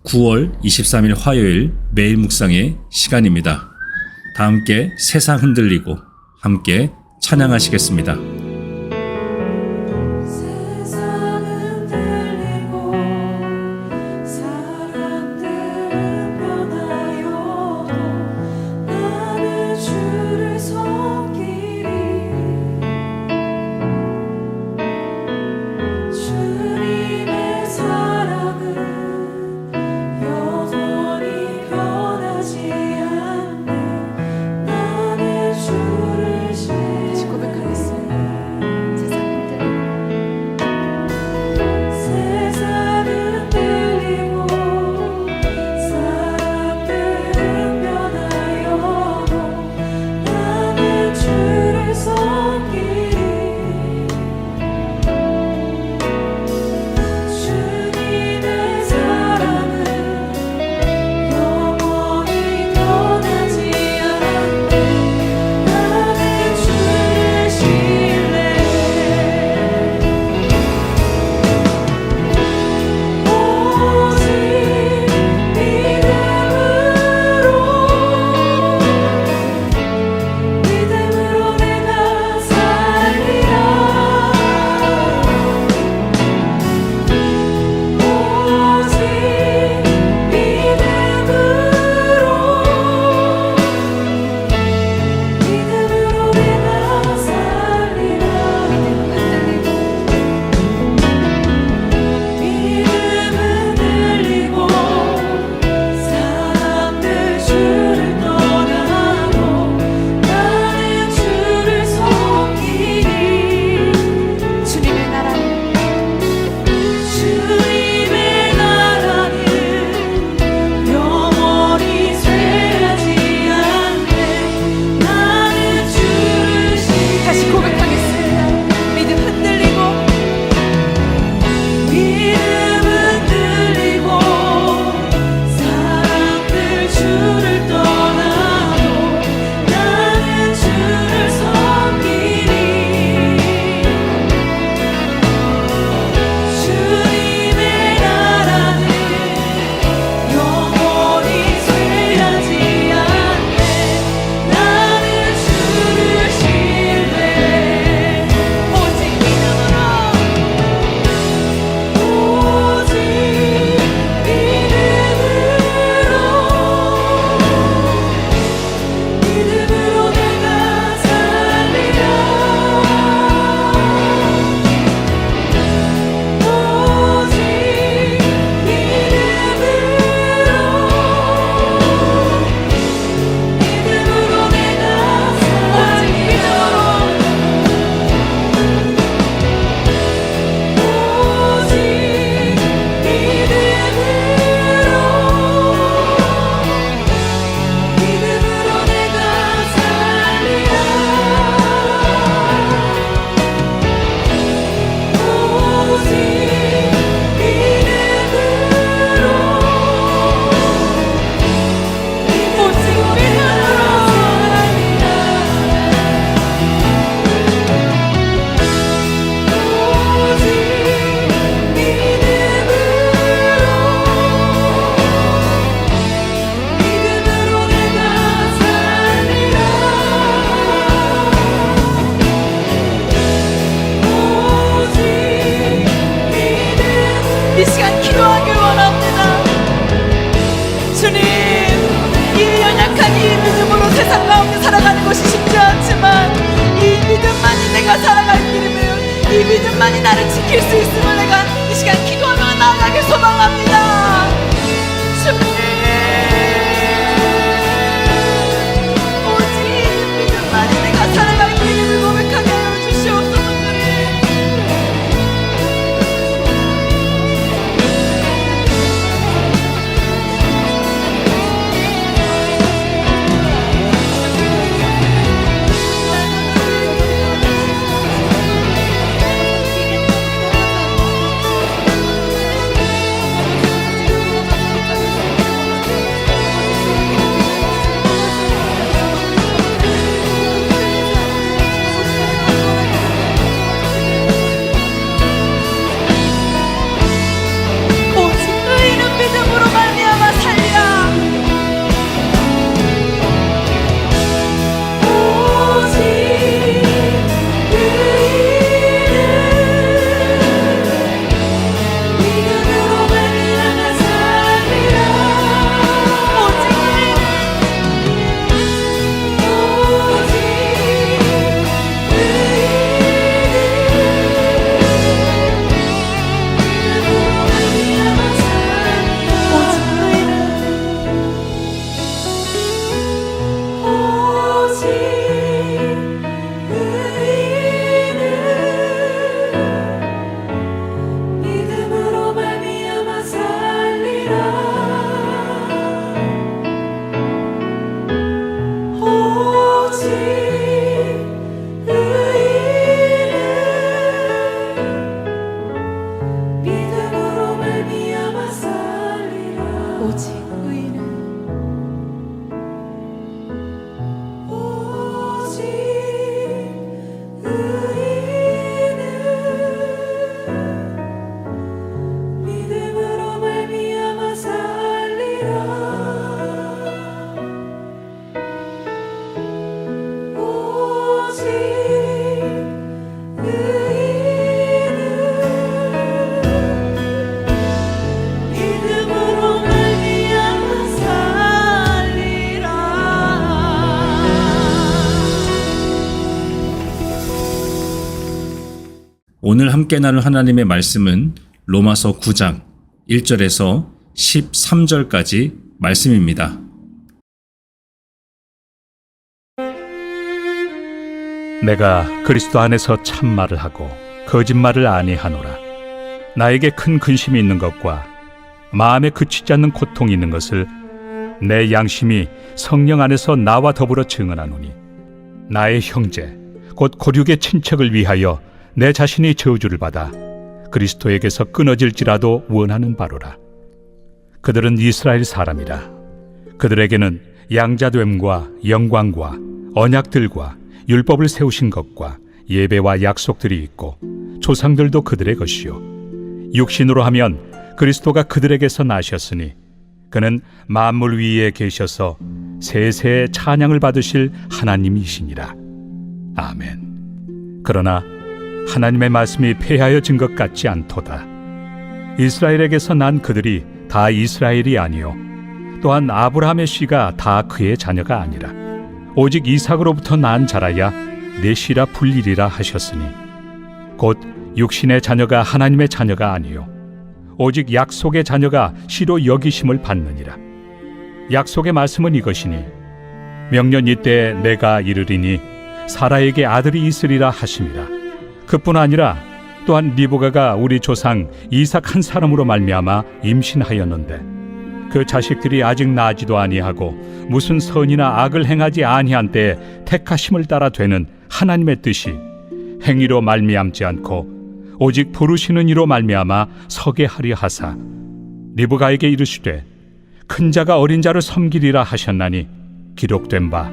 9월 23일 화요일 매일 묵상의 시간입니다. 다 함께 세상 흔들리고 함께 찬양하시겠습니다. 이 시간 기도하길 원합니다. 주님, 이 연약한 이 믿음으로 세상 가운데 살아가는 것이 쉽지 않지만 이 믿음만이 내가 살아갈 길이며 이 믿음만이 나를 지킬 수 있음을 내가 이 시간 기도하며 나아가길 소망합니다. 주님, 오직 믿음만이 내가 살아갈 길임을 고백하게 하여 주시옵소서. 주님, 오직 의인은 오직 의인은 믿음으로 말미암아 살리라. 오직 믿음으로 말미암아 살리라. 오늘 함께 나눌 하나님의 말씀은 로마서 9장 1절에서 13절까지 말씀입니다. 내가 그리스도 안에서 참말을 하고 거짓말을 아니하노라. 나에게 큰 근심이 있는 것과 마음에 그치지 않는 고통이 있는 것을 내 양심이 성령 안에서 나와 더불어 증언하노니, 나의 형제 곧 고륙의 친척을 위하여 내 자신이 저주를 받아 그리스도에게서 끊어질지라도 원하는 바로라. 그들은 이스라엘 사람이라. 그들에게는 양자됨과 영광과 언약들과 율법을 세우신 것과 예배와 약속들이 있고 조상들도 그들의 것이요, 육신으로 하면 그리스도가 그들에게서 나셨으니 그는 만물 위에 계셔서 세세의 찬양을 받으실 하나님이시니라. 아멘. 그러나 하나님의 말씀이 폐하여진 것 같지 않도다. 이스라엘에게서 난 그들이 다 이스라엘이 아니요, 또한 아브라함의 씨가 다 그의 자녀가 아니라 오직 이삭으로부터 난 자라야 내 씨라 불리리라 하셨으니, 곧 육신의 자녀가 하나님의 자녀가 아니요 오직 약속의 자녀가 씨로 여기심을 받느니라. 약속의 말씀은 이것이니, 명년 이때에 내가 이르리니 사라에게 아들이 있으리라 하심이라. 그뿐 아니라 또한 리브가가 우리 조상 이삭 한 사람으로 말미암아 임신하였는데 그 자식들이 아직 나지도 아니하고 무슨 선이나 악을 행하지 아니한 때에 택하심을 따라 되는 하나님의 뜻이 행위로 말미암지 않고 오직 부르시는 이로 말미암아 서게 하려 하사, 리브가에게 이르시되 큰 자가 어린 자를 섬기리라 하셨나니 기록된 바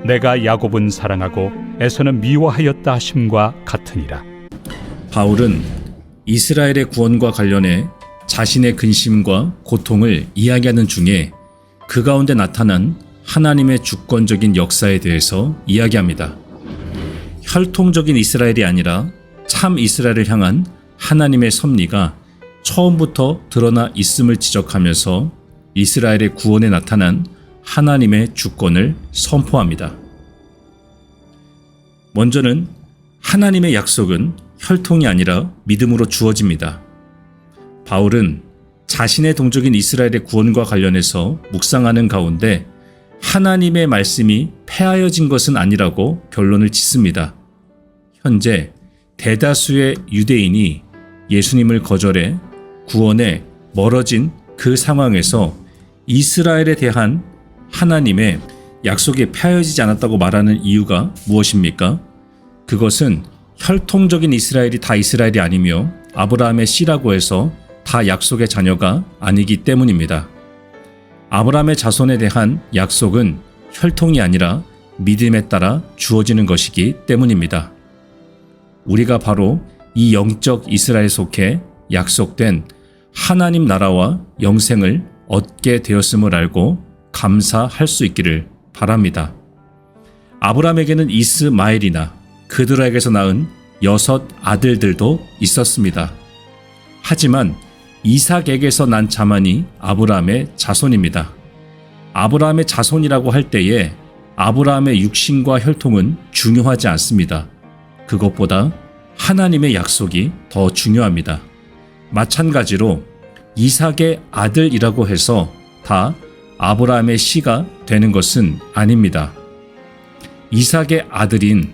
내가 야곱은 사랑하고 에서는 미워하였다 하심과 같으니라. 바울은 이스라엘의 구원과 관련해 자신의 근심과 고통을 이야기하는 중에 그 가운데 나타난 하나님의 주권적인 역사에 대해서 이야기합니다. 혈통적인 이스라엘이 아니라 참 이스라엘을 향한 하나님의 섭리가 처음부터 드러나 있음을 지적하면서 이스라엘의 구원에 나타난 하나님의 주권을 선포합니다. 먼저는 하나님의 약속은 혈통이 아니라 믿음으로 주어집니다. 바울은 자신의 동족인 이스라엘의 구원과 관련해서 묵상하는 가운데 하나님의 말씀이 폐하여진 것은 아니라고 결론을 짓습니다. 현재 대다수의 유대인이 예수님을 거절해 구원에 멀어진 그 상황에서 이스라엘에 대한 하나님의 약속이 폐하여지지 않았다고 말하는 이유가 무엇입니까? 그것은 혈통적인 이스라엘이 다 이스라엘이 아니며 아브라함의 씨라고 해서 다 약속의 자녀가 아니기 때문입니다. 아브라함의 자손에 대한 약속은 혈통이 아니라 믿음에 따라 주어지는 것이기 때문입니다. 우리가 바로 이 영적 이스라엘에 속해 약속된 하나님 나라와 영생을 얻게 되었음을 알고 감사할 수 있기를 바랍니다. 아브라함에게는 이스마엘이나 그들에게서 낳은 6 아들들도 있었습니다. 하지만 이삭에게서 난 자만이 아브라함의 자손입니다. 아브라함의 자손이라고 할 때에 아브라함의 육신과 혈통은 중요하지 않습니다. 그것보다 하나님의 약속이 더 중요합니다. 마찬가지로 이삭의 아들이라고 해서 다 아브라함의 씨가 되는 것은 아닙니다. 이삭의 아들인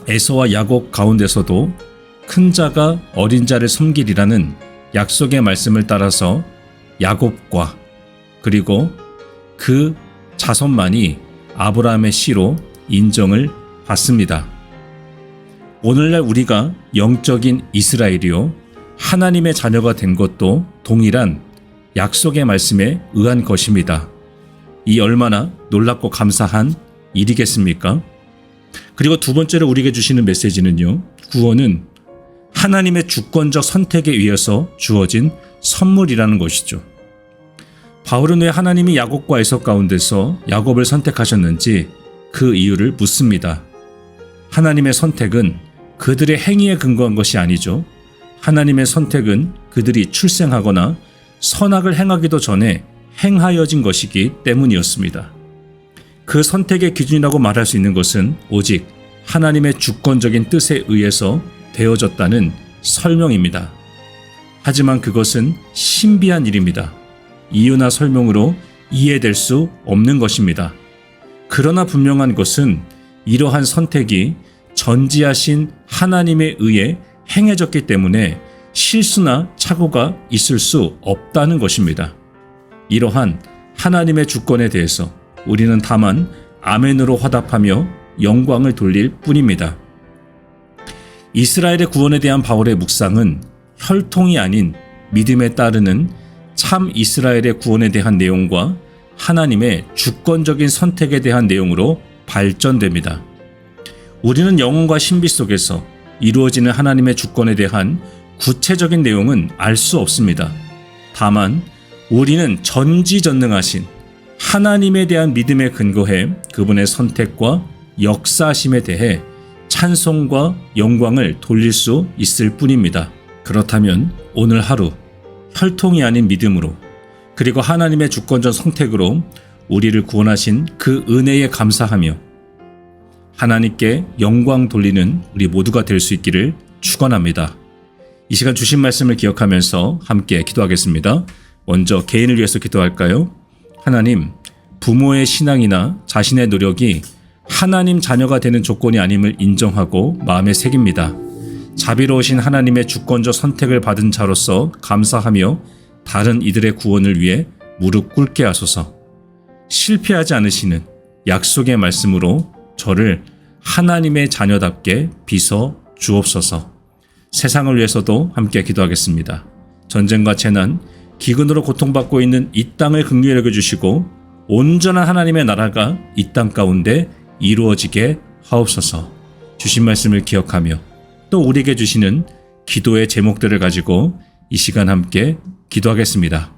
에서와 야곱 가운데서도 큰 자가 어린 자를 섬기리라는 약속의 말씀을 따라서 야곱과 그리고 그 자손만이 아브라함의 씨로 인정을 받습니다. 오늘날 우리가 영적인 이스라엘이요 하나님의 자녀가 된 것도 동일한 약속의 말씀에 의한 것입니다. 이 얼마나 놀랍고 감사한 일이겠습니까? 그리고 두 번째로 우리에게 주시는 메시지는요. 구원은 하나님의 주권적 선택에 의해서 주어진 선물이라는 것이죠. 바울은 왜 하나님이 야곱과 에서 가운데서 야곱을 선택하셨는지 그 이유를 묻습니다. 하나님의 선택은 그들의 행위에 근거한 것이 아니죠. 하나님의 선택은 그들이 출생하거나 선악을 행하기도 전에 행하여진 것이기 때문이었습니다. 그 선택의 기준이라고 말할 수 있는 것은 오직 하나님의 주권적인 뜻에 의해서 되어졌다는 설명입니다. 하지만 그것은 신비한 일입니다. 이유나 설명으로 이해될 수 없는 것입니다. 그러나 분명한 것은 이러한 선택이 전지하신 하나님에 의해 행해졌기 때문에 실수나 착오가 있을 수 없다는 것입니다. 이러한 하나님의 주권에 대해서 우리는 다만 아멘으로 화답하며 영광을 돌릴 뿐입니다. 이스라엘의 구원에 대한 바울의 묵상은 혈통이 아닌 믿음에 따르는 참 이스라엘의 구원에 대한 내용과 하나님의 주권적인 선택에 대한 내용으로 발전됩니다. 우리는 영혼과 신비 속에서 이루어지는 하나님의 주권에 대한 구체적인 내용은 알 수 없습니다. 다만 우리는 전지전능하신 하나님에 대한 믿음에 근거해 그분의 선택과 역사심에 대해 찬송과 영광을 돌릴 수 있을 뿐입니다. 그렇다면 오늘 하루 혈통이 아닌 믿음으로 그리고 하나님의 주권적 선택으로 우리를 구원하신 그 은혜에 감사하며 하나님께 영광 돌리는 우리 모두가 될 수 있기를 축원합니다. 이 시간 주신 말씀을 기억하면서 함께 기도하겠습니다. 먼저 개인을 위해서 기도할까요? 하나님, 부모의 신앙이나 자신의 노력이 하나님 자녀가 되는 조건이 아님을 인정하고 마음에 새깁니다. 자비로우신 하나님의 주권적 선택을 받은 자로서 감사하며 다른 이들의 구원을 위해 무릎 꿇게 하소서. 실패하지 않으시는 약속의 말씀으로 저를 하나님의 자녀답게 빚어 주옵소서. 세상을 위해서도 함께 기도하겠습니다. 전쟁과 재난, 기근으로 고통받고 있는 이 땅을 긍휼히 여겨주시고 온전한 하나님의 나라가 이 땅 가운데 이루어지게 하옵소서. 주신 말씀을 기억하며 또 우리에게 주시는 기도의 제목들을 가지고 이 시간 함께 기도하겠습니다.